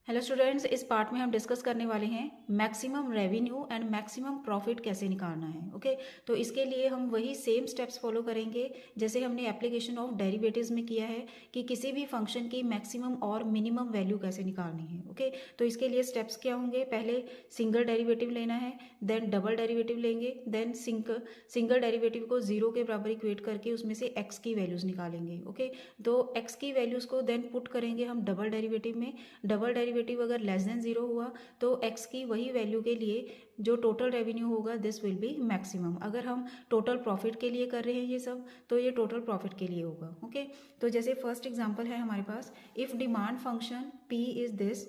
Hello students, इस part में हम डिस्कस करने वाले हैं maximum revenue and maximum profit कैसे निकालना है। ओके, तो इसके लिए हम वही सेम स्टेप्स फॉलो करेंगे जैसे हमने एप्लीकेशन ऑफ डेरिवेटिव्स में किया है कि किसी भी फंक्शन की मैक्सिमम और मिनिमम वैल्यू कैसे निकालनी है। ओके, तो इसके लिए स्टेप्स क्या होंगे, पहले सिंगल डेरिवेटिव लेना है, देन डबल डेरिवेटिव लेंगे, देन सिंगल डेरिवेटिव को जीरो के बराबर इक्वेट करके उसमें से एक्स की वैल्यूज़ निकालेंगे। ओके, तो एक्स की वैल्यूज़ को देन पुट करेंगे हम डबल डेरिवेटिव में। डबल डेरिवेटिव अगर लेस देन जीरो हुआ तो एक्स की वही वैल्यू के लिए जो टोटल रेवेन्यू होगा दिस विल बी मैक्सिमम। अगर हम टोटल प्रॉफिट के लिए कर रहे हैं ये सब तो ये टोटल प्रॉफिट के लिए होगा। ओके, तो जैसे फर्स्ट एग्जांपल है हमारे पास, if demand function P is this,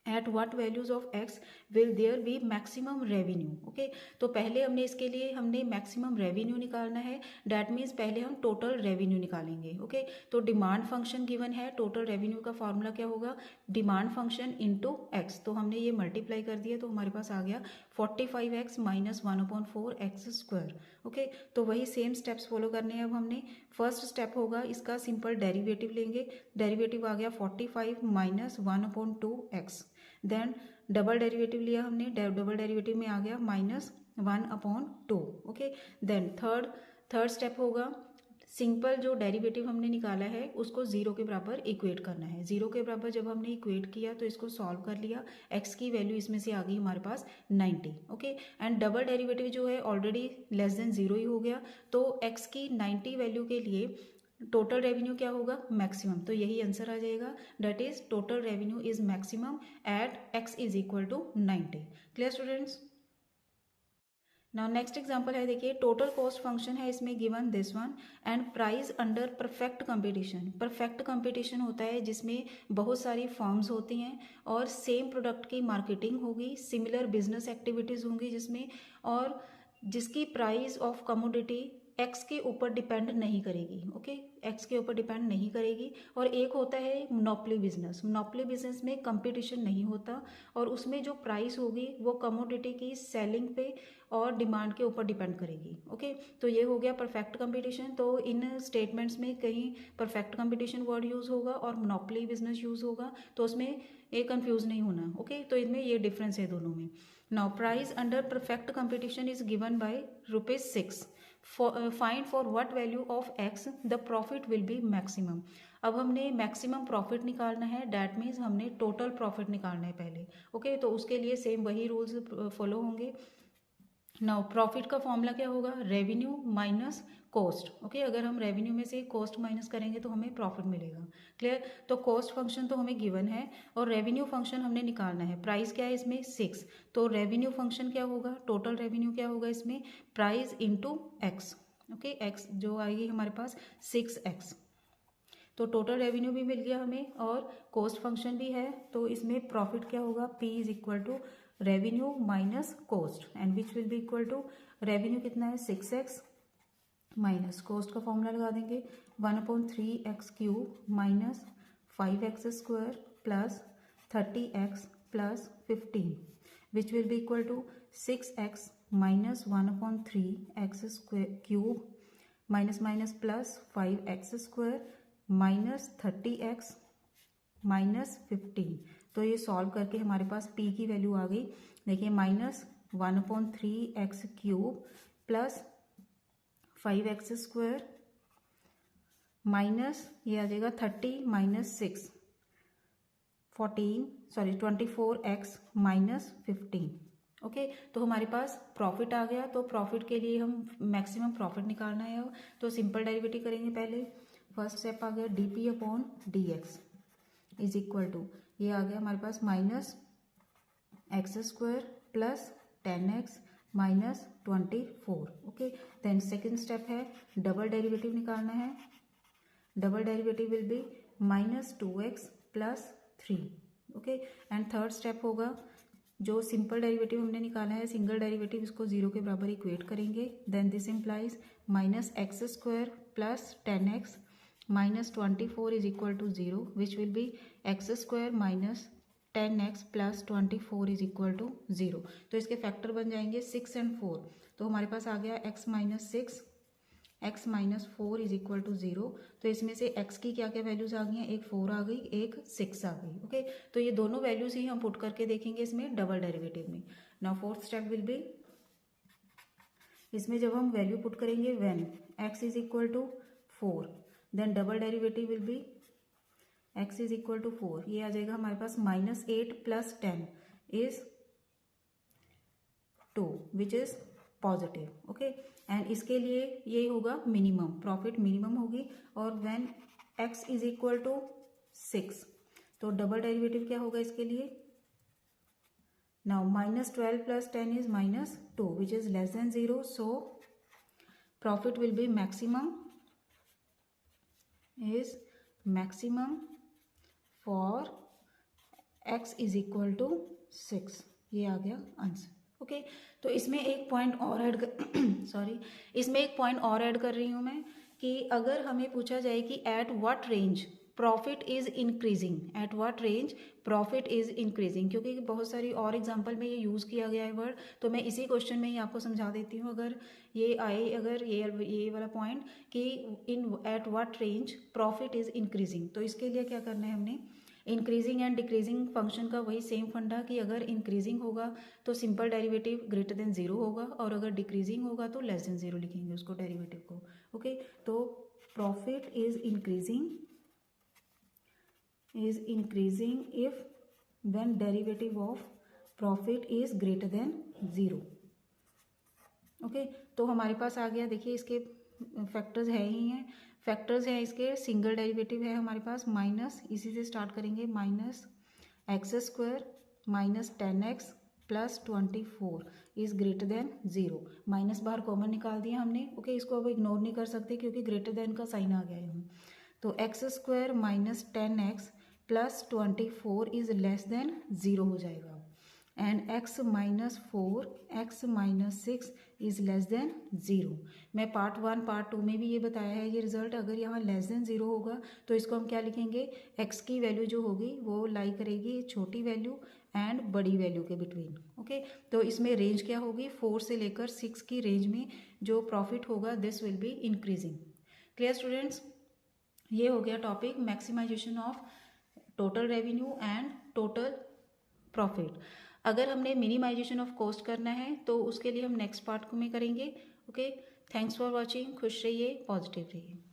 at what values of X will there be maximum revenue. Okay, तो पहले हमने मैक्सिमम रेवेन्यू निकालना है। डैट मीन्स पहले हम टोटल रेवेन्यू निकालेंगे। ओके, तो डिमांड फंक्शन गिवन है, टोटल रेवेन्यू का फॉर्मूला क्या होगा, डिमांड फंक्शन इंटू एक्स। तो हमने ये मल्टीप्लाई कर दिया तो हमारे पास आ गया 45x minus 1/4 x square. Okay, तो वही सेम स्टेप्स फॉलो करने हैं अब हमने। फर्स्ट स्टेप होगा इसका सिंपल डेरिवेटिव लेंगे, डेरिवेटिव आ गया 45 minus 1/2 x. Then double derivative लिया हमने, डबल डेरिवेटिव में आ गया -1/2। ओके, देन थर्ड स्टेप होगा सिंपल जो डेरिवेटिव हमने निकाला है उसको जीरो के बराबर इक्वेट करना है। जीरो के बराबर जब हमने इक्वेट किया तो इसको सॉल्व कर लिया, एक्स की वैल्यू इसमें से आ गई हमारे पास 90। ओके, एंड डबल डेरिवेटिव जो है ऑलरेडी लेस देन जीरो ही हो गया, तो एक्स की 90 वैल्यू के लिए टोटल रेवेन्यू क्या होगा, मैक्सिमम। तो यही आंसर आ जाएगा, that is total revenue is maximum at x is equal to 90। Clear students? Now next example है, देखिए टोटल कॉस्ट फंक्शन है इसमें given this one, and price under perfect competition. Perfect competition होता है जिसमें बहुत सारी फर्म्स होती हैं और सेम प्रोडक्ट की मार्केटिंग होगी, सिमिलर बिजनेस एक्टिविटीज़ होंगी जिसमें, और जिसकी प्राइस ऑफ कमोडिटी एक्स के ऊपर डिपेंड नहीं करेगी। ओके, एक्स के ऊपर डिपेंड नहीं करेगी। और एक होता है मोनोपोली बिजनेस, मोनोपोली बिजनेस में कंपटीशन नहीं होता और उसमें जो प्राइस होगी वो कमोडिटी की सेलिंग पे और डिमांड के ऊपर डिपेंड करेगी। ओके, तो ये हो गया परफेक्ट कंपटीशन। तो इन स्टेटमेंट्स में कहीं परफेक्ट कंपटीशन वर्ड यूज़ होगा और मोनोपोली बिजनेस यूज़ होगा, तो उसमें ये कंफ्यूज नहीं होना। ओके, तो इनमें ये डिफरेंस है दोनों में। Now price under perfect competition is given by ₹6। Find for what value of x the profit will be maximum. अब हमने मैक्सिमम प्रॉफिट निकालना है, डैट मीन्स हमने टोटल प्रॉफिट निकालना है पहले। ओके, तो उसके लिए सेम वही रूल्स फॉलो होंगे। नाउ प्रॉफिट का फॉर्मूला क्या होगा, रेवेन्यू माइनस कॉस्ट। ओके, अगर हम रेवेन्यू में से कॉस्ट माइनस करेंगे तो हमें प्रॉफिट मिलेगा। क्लियर? तो कॉस्ट फंक्शन तो हमें गिवन है और रेवेन्यू फंक्शन हमने निकालना है। प्राइस क्या है इसमें 6, तो रेवेन्यू फंक्शन क्या होगा, टोटल रेवेन्यू क्या होगा इसमें, price into x. Okay, x जो आएगी हमारे पास 6x। तो टोटल रेवेन्यू भी मिल गया हमें और कॉस्ट फंक्शन भी है, तो इसमें प्रॉफिट क्या होगा, P is equal to revenue minus cost, and which will be equal to revenue कितना है 6x माइनस कॉस्ट का फॉर्मूला लगा देंगे 1/3x³ minus 5x square plus 30x plus 15 which will be equal to 6x minus 1/3x³ minus minus plus 5x square minus 30x minus 15। तो ये solve करके हमारे पास p की वैल्यू आ गई, देखिए -1/3x³ plus 5x square minus ये आ जाएगा 30 माइनस 6 24x माइनस 15। ओके, तो हमारे पास प्रॉफिट आ गया। तो प्रॉफिट के लिए हम मैक्सिमम प्रॉफिट निकालना है, तो सिंपल डेरिवेटिव करेंगे पहले। फर्स्ट स्टेप आ गया dp/dx इज इक्वल टू, ये आ गया हमारे पास -x² plus 10x minus 24। Okay, then second step है डबल डेरिवेटिव निकालना है। Double derivative will be -2x plus 3। Okay, and third step होगा जो सिंपल डेरिवेटिव हमने निकाला है, सिंगल डेरिवेटिव इसको जीरो के बराबर इक्वेट करेंगे। Then this implies -x² plus 10x minus 24 is equal to 0 which will be x² minus 10x plus 24 is equal to 0। तो इसके फैक्टर बन जाएंगे 6 और 4, तो हमारे पास आ गया x minus 6 x minus 4 is equal to 0। तो इसमें से x की क्या क्या वैल्यूज आ गई हैं, एक 4 आ गई, एक 6 आ गई। ओके, तो ये दोनों वैल्यूज ही हम पुट करके देखेंगे इसमें डबल डेरिवेटिव में। Now fourth step will be, इसमें जब हम वैल्यू पुट करेंगे when x is equal to 4, then double derivative will be x is equal to 4, ये आ जाएगा हमारे पास -8 plus 10 is 2 which is positive. Okay, and इसके लिए ये होगा मिनिमम, प्रॉफिट मिनिमम होगी। और when x is equal to 6, तो डबल डेरिवेटिव क्या होगा इसके लिए, now -12 plus 10 is -2 which is less than 0, so profit will be maximum is maximum for x is equal to 6, ये आ गया आंसर। ओके, तो इसमें एक पॉइंट और ऐड सॉरी, इसमें एक पॉइंट और ऐड कर रही हूँ मैं कि अगर हमें पूछा जाए कि eight what range profit is increasing, eight what range profit is increasing, क्योंकि बहुत सारी और एग्जांपल में ये यूज़ किया गया है वर्ड, तो मैं इसी क्वेश्चन में ही आपको समझा देती हूँ। अगर ये आए, अगर ये वाला पॉइंट कि in at what range profit is increasing, तो इसके लिए क्या करना है हमने, इंक्रीजिंग एंड डिक्रीजिंग फंक्शन का वही सेम फंडा कि अगर इंक्रीजिंग होगा तो सिंपल डेरिवेटिव ग्रेटर देन 0 होगा, और अगर डिक्रीजिंग होगा तो लेस देन 0 लिखेंगे उसको डेरिवेटिव को। ओके, तो profit is increasing if when derivative of profit is greater than 0। Okay, तो हमारे पास आ गया, देखिए इसके फैक्टर्स है ही हैं, फैक्टर्स हैं इसके, सिंगल डेरिवेटिव है हमारे पास माइनस, इसी से स्टार्ट करेंगे, -x² minus 10x plus 24 is greater than 0, minus बाहर कॉमन निकाल दिया हमने। ओके, इसको अब इग्नोर नहीं कर सकते क्योंकि ग्रेटर देन का साइन आ गया है। तो x² minus 10x plus 24 is less than 0 हो जाएगा, and x minus 4 x minus 6 is less than 0। मैं पार्ट 1 पार्ट 2 में भी ये बताया है ये रिजल्ट, अगर यहाँ लेस देन 0 होगा तो इसको हम क्या लिखेंगे, x की वैल्यू जो होगी वो लाई करेगी छोटी वैल्यू एंड बड़ी वैल्यू के बिटवीन। ओके, तो इसमें रेंज क्या होगी, 4 से लेकर 6 की रेंज में जो प्रॉफिट होगा this will be increasing. Clear students, ये हो गया topic maximization of total revenue and total profit. अगर हमने मिनिमाइजेशन ऑफ कॉस्ट करना है तो उसके लिए हम नेक्स्ट पार्ट में करेंगे। ओके, थैंक्स फॉर वॉचिंग, खुश रहिए, पॉजिटिव रहिए।